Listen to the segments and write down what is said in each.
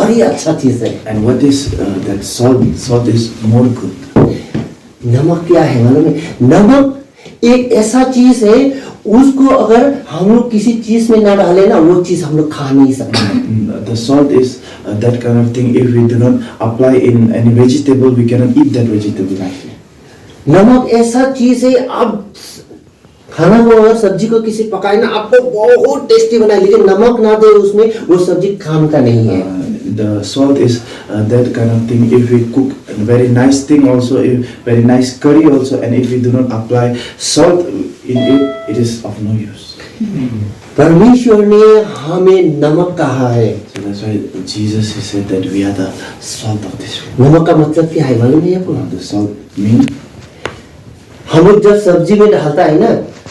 और ही अच्छा चीज है। And what is that salt? Salt is more good. नमक क्या है मालूम है? नमक एक ऐसा चीज है, उसको अगर हम लोग किसी चीज में ना डाले ना, वो चीज हम लोग खा नहीं सकते। The salt is that kind of thing. If we do not apply in any vegetable, we cannot eat that vegetable. नमक ऐसा चीज है, आप खाना को अगर सब्जी को किसी पकाए ना, आपको बहुत टेस्टी बनाए, लेकिन नमक ना दे उसमें, वो सब्जी काम का नहीं है। The salt is that kind of thing. If we cook a very nice thing also, very nice curry also, and if we do not apply salt in it, it is of no use. परमेश्वर ने हमें नमक कहा है। So that's why Jesus he said that we are the salt of this world. नमक का मतलब क्या है मालूम है आपको? The salt mean हम लोग जब सब्जी में डालता है ना,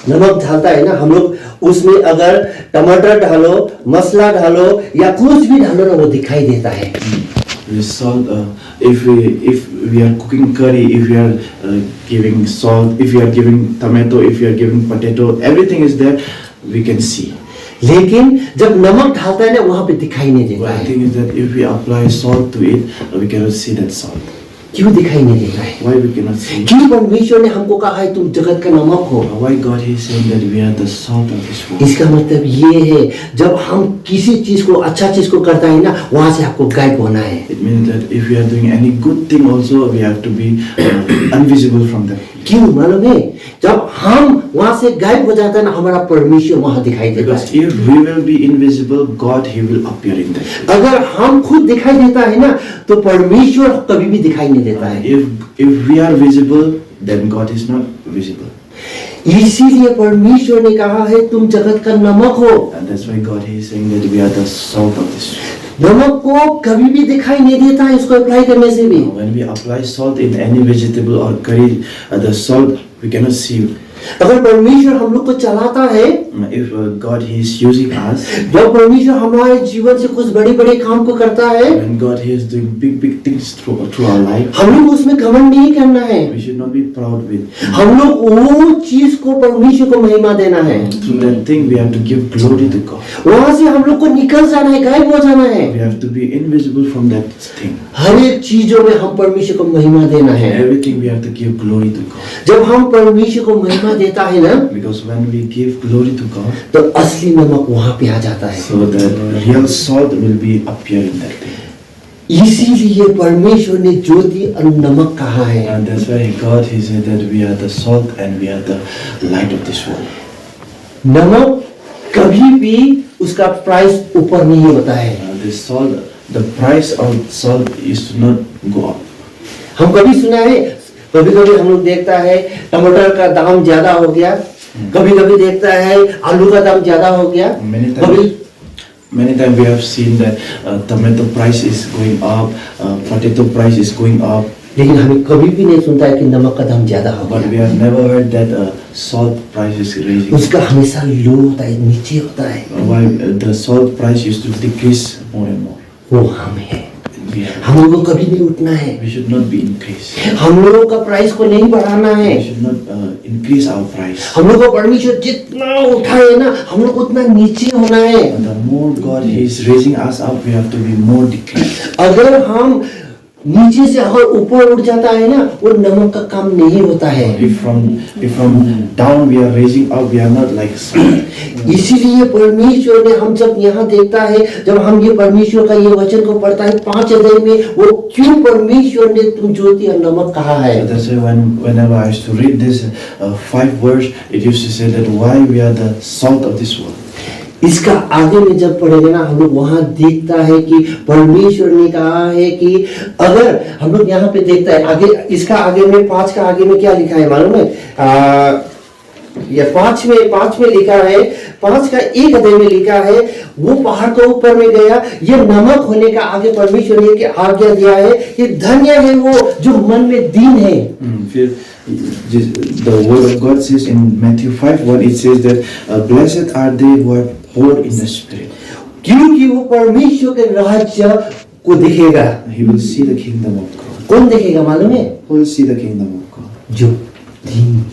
नमक डालता है ना, हम लोग उसमें अगर टमाटर डालो, मसाला डालो या कुछ भी डालो ना, वो दिखाई देता है। The salt, if we are cooking curry, if we are giving salt, if we are giving tomato, if we are giving potato, everything is there, we can see. लेकिन जब नमक डालता है ना, वहाँ पे दिखाई नहीं देता One है। thing is that if we apply salt to it, we cannot see that salt. क्यों दिखाई नहीं देता है? Why we cannot see? क्यों परमेश्वर ने हमको कहा है तुम जगत का नमक हो? Why God is saying that we are the salt of this world? इसका मतलब ये है, जब हम किसी चीज को, अच्छा चीज को करता है ना, वहां से आपको गायब होना है। It means that if we are doing any good thing also, we have to be invisible from that. क्यों मालूम है? जब हम वहां से गायब हो जाता है ना, हमारा परमेश्वर वहां दिखाई देता Because है। if we will be invisible, God he will appear in that. अगर हम खुद दिखाई देता है ना, तो परमेश्वर कभी भी दिखाई नहीं देता है। If we are visible, then God is not visible. इसीलिए परमेश्वर ने कहा है तुम जगत का नमक हो। And that's why God is saying that we are the salt of this world. नमक को कभी भी दिखाई नहीं देता है, इसको अप्लाई करने से भी। When we apply salt in any vegetable or curry, the salt we cannot see. अगर परमेश्वर हम लोग को चलाता है, If God he is using us, जब परमेश्वर हमारे जीवन से कुछ बड़े बड़े काम को करता है, when God he is doing big things through our life, हम लोग उसमें घमंड नहीं करना है। we should not be proud with. हम लोग वो चीज को परमेश्वर को महिमा देना है। Through that thing we have to give glory to God. वहां से हम लोग को निकल जाना है, गायब हो जाना है। We have to be invisible from that thing. हर एक चीजों में हम परमेश्वर को महिमा देना है। Everything we have to give glory to God. जब हम परमेश्वर को महिमा देता है ना, Because when we give glory to God, तो असली नमक वहां पे आ जाता है। so the real salt will be appear in that thing. इसीलिए परमेश्वर ने ज्योति और नमक कहा है। And that's why God he said that we are the salt and we are the light of this world. नमक कभी भी उसका प्राइस ऊपर नहीं होता है। The salt, the price of salt is to not go up. हम कभी सुना है, कभी कभी हम लोग देखता है टमाटर का दाम ज्यादा हो गया, कभी कभी देखता है आलू का दाम ज्यादा हो गया, Many times we have seen that tomato price is going up, potato price is going up. लेकिन हमें कभी भी नहीं सुनता है कि नमक का दाम ज्यादा हो But we गया। have never heard that salt price is raising. उसका हमेशा लो होता है, नीचे होता है। Why the salt price used to decrease more and more. वो हम है। We have, हम लोगों को कभी नहीं उठना है। we should not be increased. हम लोगों का प्राइस को नहीं बढ़ाना है। We should not increase our price. हम लोग को परमेश्वर जितना उठाए ना, हम लोग उतना नीचे होना है। And the more God is raising us up, we have to be more decreased. अगर हम नीचे से अगर ऊपर उठ जाता है ना, वो नमक का काम नहीं होता है। If from down we are raising up, we are not like salt. इसीलिए परमेश्वर ने हम जब यहाँ देखता है, जब हम ये परमेश्वर का ये वचन को पढ़ता है 5 अध्याय में, वो क्यों परमेश्वर ने तुम ज्योति और नमक कहा है। So that's why whenever I used to read this 5 verse, it used to say that why we are the salt of this world. इसका आगे में जब पढ़ेंगे ना, हम लोग वहां देखता है कि परमेश्वर ने कहा है कि अगर हम लोग यहाँ पे देखता है आगे, इसका आगे में 5 का आगे में क्या लिखा है मालूम है? ये 5 में लिखा है, 5 का 1 अध्याय में लिखा है, वो पहाड़ के ऊपर में गया, ये नमक होने का आगे परमेश्वर ने कि आज्ञा दिया है कि धन्य है वो जो मन में दीन है। फिर the word of God says in Matthew 5:1, it says that blessed are they who are poor in the spirit. क्योंकि वो परमेश्वर के राज्य को देखेगा। He will see the kingdom of God. कौन देखेगा मालूम है? Who will see the kingdom of God? जो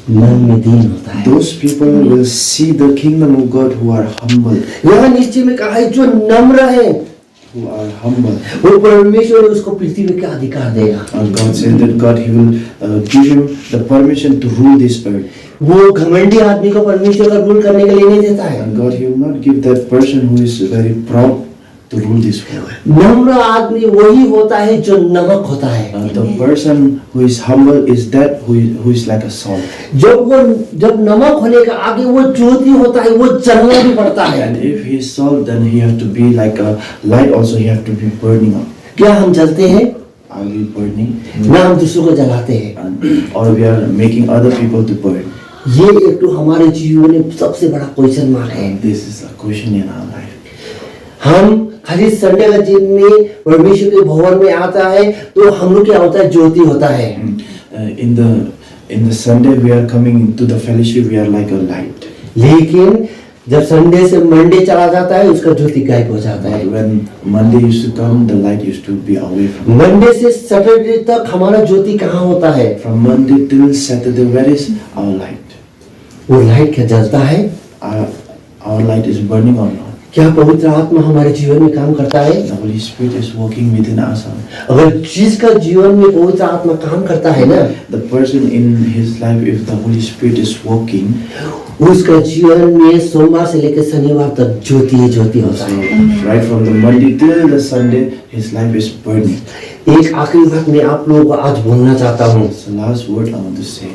मन में दीन होता है। Those people will see the kingdom of God who are humble. यहाँ नीचे में कहा है जो नम्र है। who are humble. वो परमेश्वर उसको पृथ्वी में क्या अधिकार देगा? And God said that God, He will give him the permission to rule this earth. वो घमंडी आदमी को परमेश्वर का रूल करने के लिए नहीं देता है। And God, He will not give that person who is very proud to rule this world. नम्र आदमी वही होता है जो नमक होता है। The person who is humble is that who is like a salt. जब नमक होने का आगे वो ज्योति होता है, वो जलना भी पड़ता है। And if he is salt, then he have to be like a light. Also, he have to be burning up. क्या हम जलते हैं? Are we burning? ना हम दूसरों को जलाते हैं। Or we are making other people to burn. ये एक तो हमारे जीवन में सबसे बड़ा क्वेश्चन मार्क है। And this is a question in our life. हम खाली संडे का दिन में परमेश्वर के भवन में आता है तो हम लोग क्या होता है? ज्योति होता है। In the Sunday we are coming into the fellowship, we are like a light. लेकिन जब संडे से मंडे चला जाता है उसका ज्योति गायब हो जाता है। When Monday used to come, the light used to be away from. Monday से सैटरडे तक हमारा ज्योति कहाँ होता है? From Monday till Saturday, where is our light? वो लाइट क्या जलता है? Our light is burning or not? क्या पवित्र आत्मा हमारे जीवन में काम करता है? The Holy Spirit is working within us. अगर जिसका जीवन में पवित्र आत्मा काम करता है ना, The person in his life, if the Holy Spirit is working, उसका जीवन में सोमवार से लेकर शनिवार तक ज्योति ही ज्योति होता so है। right from the Monday till the Sunday, his life is burning. एक आखिरी बात मैं आप लोगों को आज बोलना चाहता हूँ। It's the last word I want to say.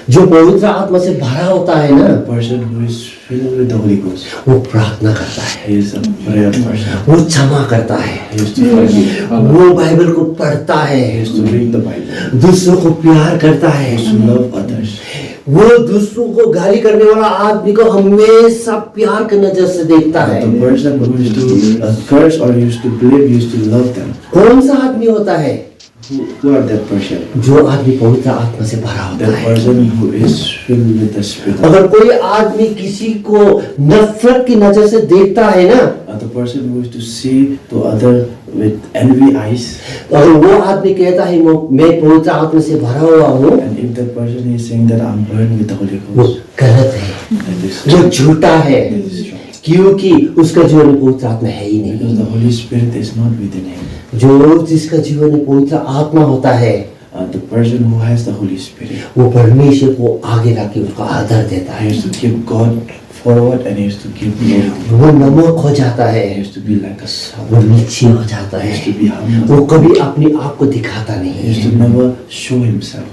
जो पवित्र आत्मा से भरा होता है ना, The person who is filled with the Holy Ghost, वो प्रार्थना करता है, he is a prayer person. वो क्षमा करता है, He used to forgive. वो बाइबल को पढ़ता He है, used to read the Bible. दूसरों को प्यार करता है, He used to love others. वो दूसरों को गाली करने वाला आदमी को हमेशा प्यार की नजर से देखता है। The person who used to curse or used to blame, he used to love them. कौन सा आदमी होता है? Who are that person? जो आदमी पवित्र आत्मा से भरा होता That है। person who is filled with the Spirit. अगर कोई आदमी किसी को नफरत की नजर से देखता है ना, The person who is to see to other with envy eyes, तो अगर वो आदमी कहता है मैं पवित्र आत्मा से भरा हुआ हूँ, and if that person is saying that I'm burned with the Holy वो Ghost, गलत है, that is वो wrong. झूठा है, That is wrong. क्योंकि उसका जीवन में पवित्र आत्मा है ही Because नहीं। the Holy Spirit is not within him. जो जिसका जीवन में पवित्र आत्मा होता है, The person who has the Holy Spirit, वो परमेश्वर को आगे रख के उसका आदर देता he है, used to keep God forward and he used to keep glory. वो नमक हो जाता है, He used to be like a salt. वो नीचे हो जाता He है, used to be humble. वो कभी अपने आप को दिखाता He नहीं used to है। never show himself.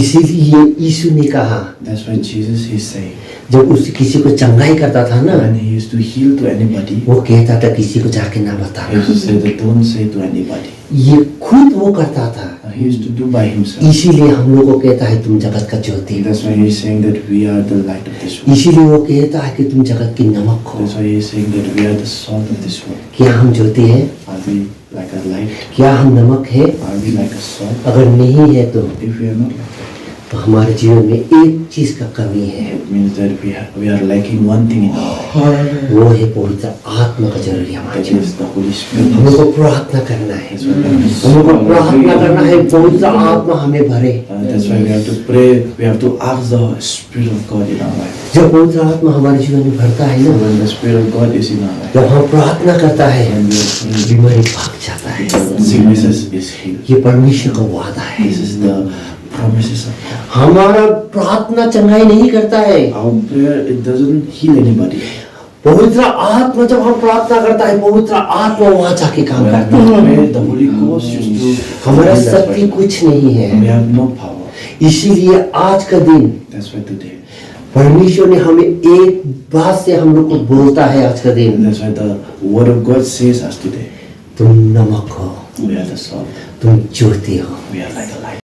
इसीलिए यीशु ने कहा, That's why Jesus is saying, जब उस किसी को चंगाई करता था ना, when he used to heal to anybody, वो कहता था किसी को जाके ना he बताना। used to say that don't say to anybody. ये खुद वो करता था। He used to do by himself. इसीलिए हम लोग को कहता है तुम जगत का ज्योति हो। That's why he is saying that we are the light of this world. इसीलिए वो कहता है कि तुम जगत की नमक हो। That's why he is saying that we are the salt of this world. क्या हम ज्योति हैं? Are we like a light? क्या हम नमक है? Are we like a salt? अगर नहीं है तो If we are not like that, हमारे जीवन में एक चीज का कमी है, it means that we are lacking one thing in our life. वो है पवित्र आत्मा का जरूरी हमारे That जीवन is the Holy में। Spirit. हम लोग को प्रार्थना करना है, That's why we have to हम लोग को प्रार्थना करना है पवित्र आत्मा हमें भरे। That's why we have to pray. We have to ask the Spirit of God in our life. जब पवित्र आत्मा हमारे जीवन में भरता है So ना, when the Spirit of God is in our life, जब हम प्रार्थना करता है, when we are praying, बीमारी भाग जाता है। sicknesses is healed. ये परमेश्वर का वादा है। This is the promises of God. हमारा प्रार्थना चंगाई नहीं करता है। Our prayer, it doesn't heal anybody. पवित्र आत्मा जब हम प्रार्थना करता है, पवित्र आत्मा वहां जाके काम When करता we है। pray, the Holy Ghost used to हमारा heal that शक्ति person. कुछ नहीं We है। have no power. इसीलिए आज का दिन That's why today. परमेश्वर ने हमें एक बात से हम लोग को बोलता है। आज का दिन That's why the Word of God says us today. तुम नमक हो, We are the salt. तुम ज्योति हो। We are like a light.